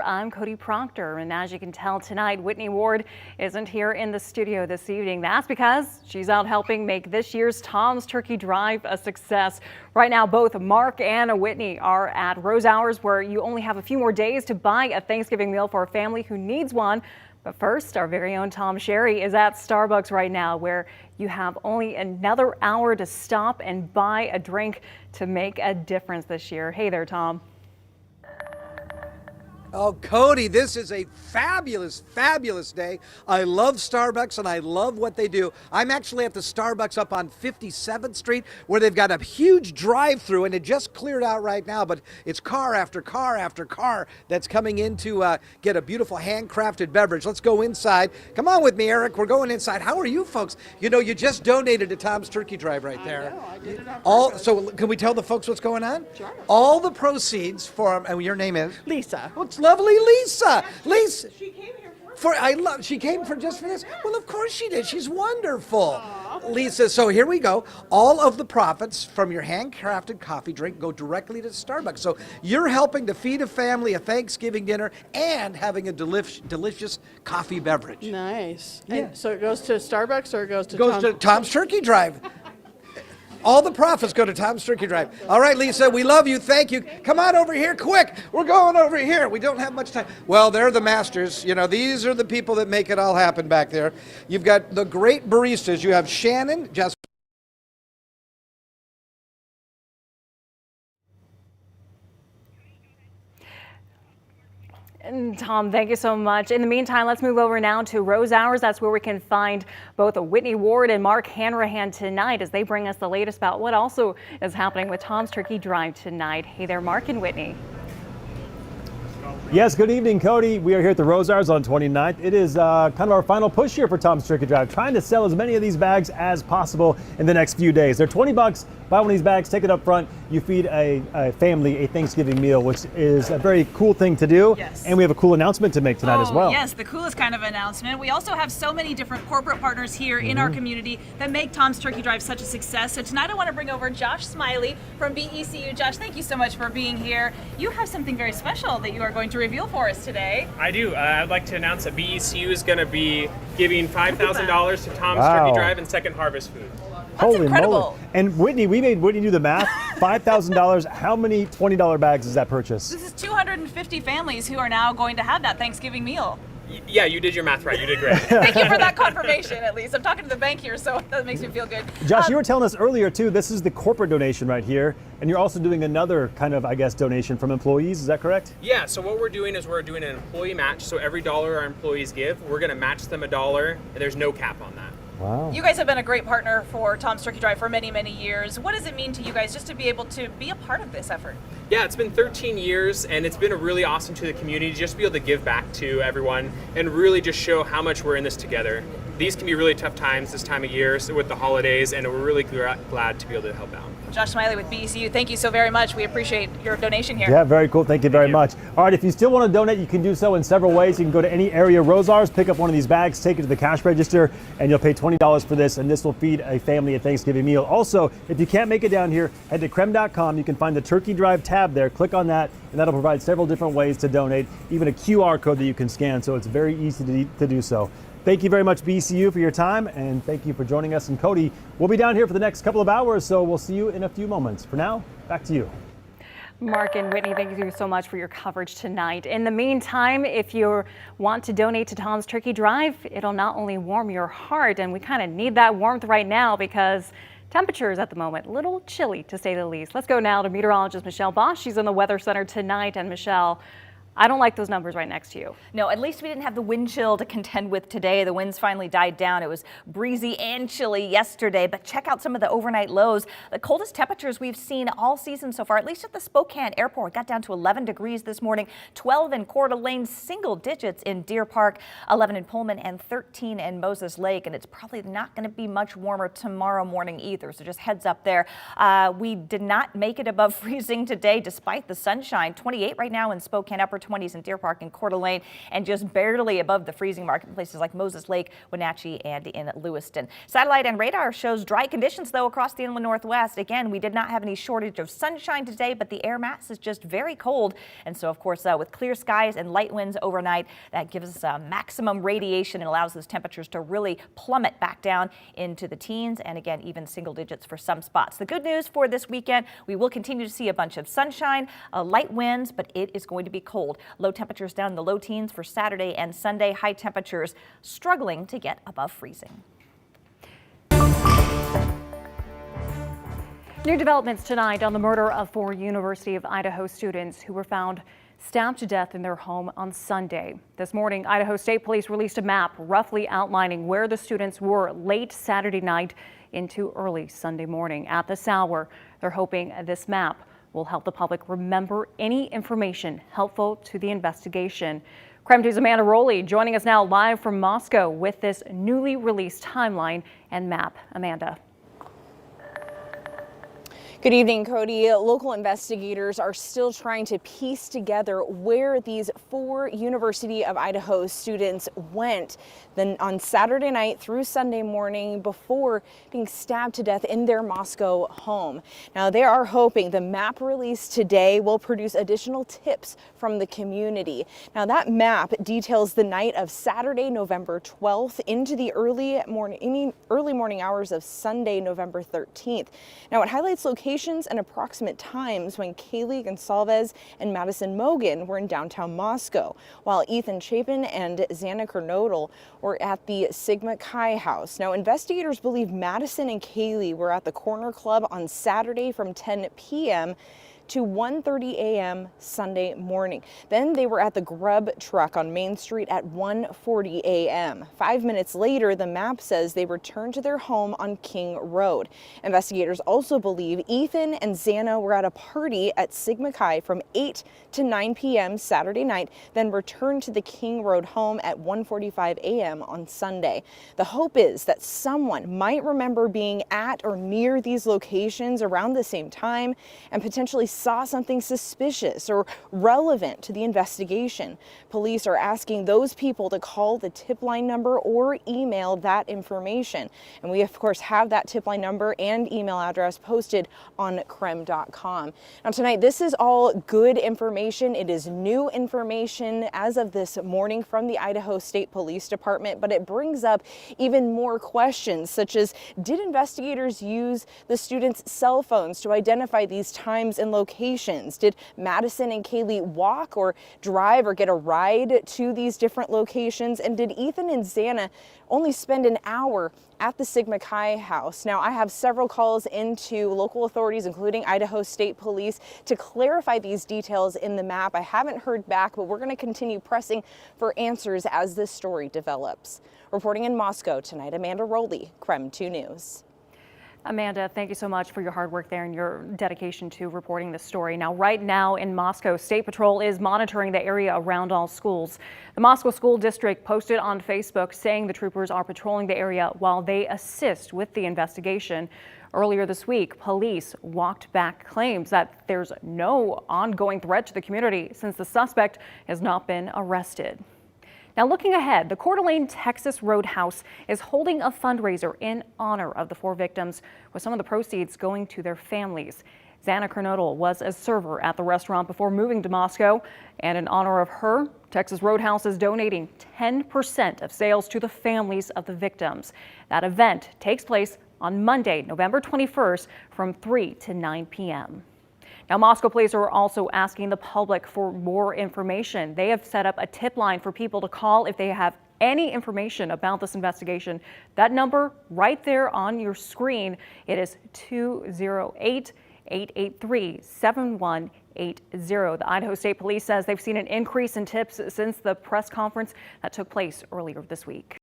I'm Cody Proctor, and as you can tell tonight, Whitney Ward isn't here in the studio this evening. That's because she's out helping make this year's Tom's Turkey Drive a success. Right now, both Mark and Whitney are at Rose Hours, where you only have a few more days to buy a Thanksgiving meal for a family who needs one. But first, our very own Tom Sherry is at Starbucks right now, where you have only another hour to stop and buy a drink to make a difference this year. Hey there, Tom. Oh, Cody, this is a fabulous, fabulous day. I love Starbucks and I love what they do. I'm actually at the Starbucks up on 57th Street where they've got a huge drive-through, and it just cleared out right now, but it's car after car after car that's coming in to get a beautiful handcrafted beverage. Let's go inside. Come on with me, Eric. We're going inside. How are you folks? You know, you just donated to Tom's Turkey Drive right there. I know, I did it on purpose. So can we tell the folks what's going on? Sure. All the proceeds from, and your name is? Lisa. Oh, it's lovely, Lisa. Lisa. She came here She came for just for this? Well, of course she did. She's wonderful. Lisa, so here we go. All of the profits from your handcrafted coffee drink go directly to Starbucks. So you're helping to feed a family a Thanksgiving dinner and having a delicious coffee beverage. Nice. Yeah. And so it goes to Starbucks or it goes to To Tom's Turkey Drive. All the profits go to Tom's Turkey Drive. All right, Lisa, we love you. Thank you. Come on over here, quick. We're going over here. We don't have much time. Well, they're the masters. You know, these are the people that make it all happen back there. You've got the great baristas. You have Shannon, just. And Tom, thank you so much. In the meantime, let's move over now to Rose Hours. That's where we can find both Whitney Ward and Mark Hanrahan tonight as they bring us the latest about what also is happening with Tom's Turkey Drive tonight. Hey there, Mark and Whitney. Yes, good evening, Cody. We are here at the Rose Hours on 29th. It is kind of our final push here for Tom's Turkey Drive, trying to sell as many of these bags as possible in the next few days. They're 20 bucks. Buy one of these bags, take it up front. You feed a family a Thanksgiving meal, which is a very cool thing to do. Yes. And we have a cool announcement to make tonight as well. Yes, the coolest kind of announcement. We also have so many different corporate partners here in our community that make Tom's Turkey Drive such a success. So tonight I want to bring over Josh Smiley from BECU. Josh, thank you so much for being here. You have something very special that you are going to reveal for us today. I do. I'd like to announce that BECU is going to be giving $5,000 to Tom's Wow. Turkey Drive and Second Harvest Food. Holy incredible. moly. And Whitney, we made Whitney do the math. $5,000. How many $20 bags is that purchase? This is 250 families who are now going to have that Thanksgiving meal. Yeah, you did your math right. You did great. Thank you for that confirmation, at least. I'm talking to the bank here, so that makes me feel good. Josh, you were telling us earlier, too, this is the corporate donation right here, and you're also doing another kind of, I guess, donation from employees. Is that correct? Yeah, so what we're doing is we're doing an employee match. So every dollar our employees give, we're going to match them $1, and there's no cap on that. Wow. You guys have been a great partner for Tom's Turkey Drive for many, many years. What does it mean to you guys just to be able to be a part of this effort? Yeah, it's been 13 years, and it's been really awesome to the community just to be able to give back to everyone and really just show how much we're in this together. These can be really tough times this time of year with the holidays, and we're really glad to be able to help out. Josh Smiley with BECU, thank you so very much. We appreciate your donation here. Yeah, very cool. Thank you very much. All right, if you still want to donate, you can do so in several ways. You can go to any area Rose Hours, pick up one of these bags, take it to the cash register, and you'll pay $20 for this, and this will feed a family a Thanksgiving meal. Also, if you can't make it down here, head to KREM.com. You can find the Turkey Drive tab there. Click on that, and that'll provide several different ways to donate, even a QR code that you can scan, so it's very easy to do so. Thank you very much, BCU, for your time, and thank you for joining us. And Cody, we'll be down here for the next couple of hours, so we'll see you in a few moments. For now, back to you. Mark and Whitney, thank you so much for your coverage tonight. In the meantime, if you want to donate to Tom's Turkey Drive, it'll not only warm your heart, and we kind of need that warmth right now because temperatures at the moment, a little chilly to say the least. Let's go now to meteorologist Michelle Bosch. She's in the Weather Center tonight. And Michelle, I don't like those numbers right next to you. No, at least we didn't have the wind chill to contend with today. The winds finally died down. It was breezy and chilly yesterday, but check out some of the overnight lows. The coldest temperatures we've seen all season so far, at least at the Spokane Airport, got down to 11 degrees this morning, 12 in Coeur d'Alene, single digits in Deer Park, 11 in Pullman, and 13 in Moses Lake. And it's probably not going to be much warmer tomorrow morning either, so just heads up there. We did not make it above freezing today despite the sunshine. 28 right now in Spokane, upper 20s in Deer Park and Coeur d'Alene, and just barely above the freezing mark in places like Moses Lake, Wenatchee, and in Lewiston. Satellite and radar shows dry conditions, though, across the inland Northwest. Again, we did not have any shortage of sunshine today, but the air mass is just very cold. And so, of course, with clear skies and light winds overnight, that gives us maximum radiation and allows those temperatures to really plummet back down into the teens, and again, even single digits for some spots. The good news for this weekend, we will continue to see a bunch of sunshine, light winds, but it is going to be cold. Low temperatures down in the low teens for Saturday and Sunday. High temperatures struggling to get above freezing. New developments tonight on the murder of 4 University of Idaho students who were found stabbed to death in their home on Sunday. This morning, Idaho State Police released a map roughly outlining where the students were late Saturday night into early Sunday morning. At this hour, they're hoping this map will help the public remember any information helpful to the investigation. KREM 2's Amanda Rowley joining us now live from Moscow with this newly released timeline and map. Amanda. Good evening, Cody. Local investigators are still trying to piece together where these 4 University of Idaho students went on Saturday night through Sunday morning before being stabbed to death in their Moscow home. Now, they are hoping the map released today will produce additional tips from the community. Now, that map details the night of Saturday, November 12th into the early morning hours of Sunday, November 13th. Now, it highlights locations and approximate times when Kaylee Gonsalves and Madison Mogan were in downtown Moscow, while Ethan Chapin and Xana Kernodle were at the Sigma Chi house. Now, investigators believe Madison and Kaylee were at the Corner Club on Saturday from 10 p.m. to 1:30 a.m. Sunday morning. Then they were at the Grub Truck on Main Street at 1:40 a.m. 5 minutes later, the map says they returned to their home on King Road. Investigators also believe Ethan and Xana were at a party at Sigma Chi from 8 to 9 p.m. Saturday night, then returned to the King Road home at 1:45 a.m. on Sunday. The hope is that someone might remember being at or near these locations around the same time and potentially saw something suspicious or relevant to the investigation. Police are asking those people to call the tip line number or email that information. And we, of course, have that tip line number and email address posted on KREM.com. Now, tonight, this is all good information. It is new information as of this morning from the Idaho State Police Department, but it brings up even more questions, such as, did investigators use the students' cell phones to identify these times and locations? Did Madison and Kaylee walk or drive or get a ride to these different locations? And did Ethan and Xana only spend an hour at the Sigma Chi house? Now, I have several calls into local authorities, including Idaho State Police, to clarify these details in the map. I haven't heard back, but we're going to continue pressing for answers as this story develops. Reporting in Moscow tonight, Amanda Rowley, KREM 2 News. Amanda, thank you so much for your hard work there and your dedication to reporting this story. Now, right now in Moscow, State Patrol is monitoring the area around all schools. The Moscow School District posted on Facebook saying the troopers are patrolling the area while they assist with the investigation. Earlier this week, police walked back claims that there's no ongoing threat to the community since the suspect has not been arrested. Now, looking ahead, the Coeur d'Alene Texas Roadhouse is holding a fundraiser in honor of the 4 victims, with some of the proceeds going to their families. Xana Kernodle was a server at the restaurant before moving to Moscow, and in honor of her, Texas Roadhouse is donating 10% of sales to the families of the victims. That event takes place on Monday, November 21st from 3 to 9 p.m. Now, Moscow police are also asking the public for more information. They have set up a tip line for people to call if they have any information about this investigation. That number right there on your screen, it is 208-883-7180. The Idaho State Police says they've seen an increase in tips since the press conference that took place earlier this week.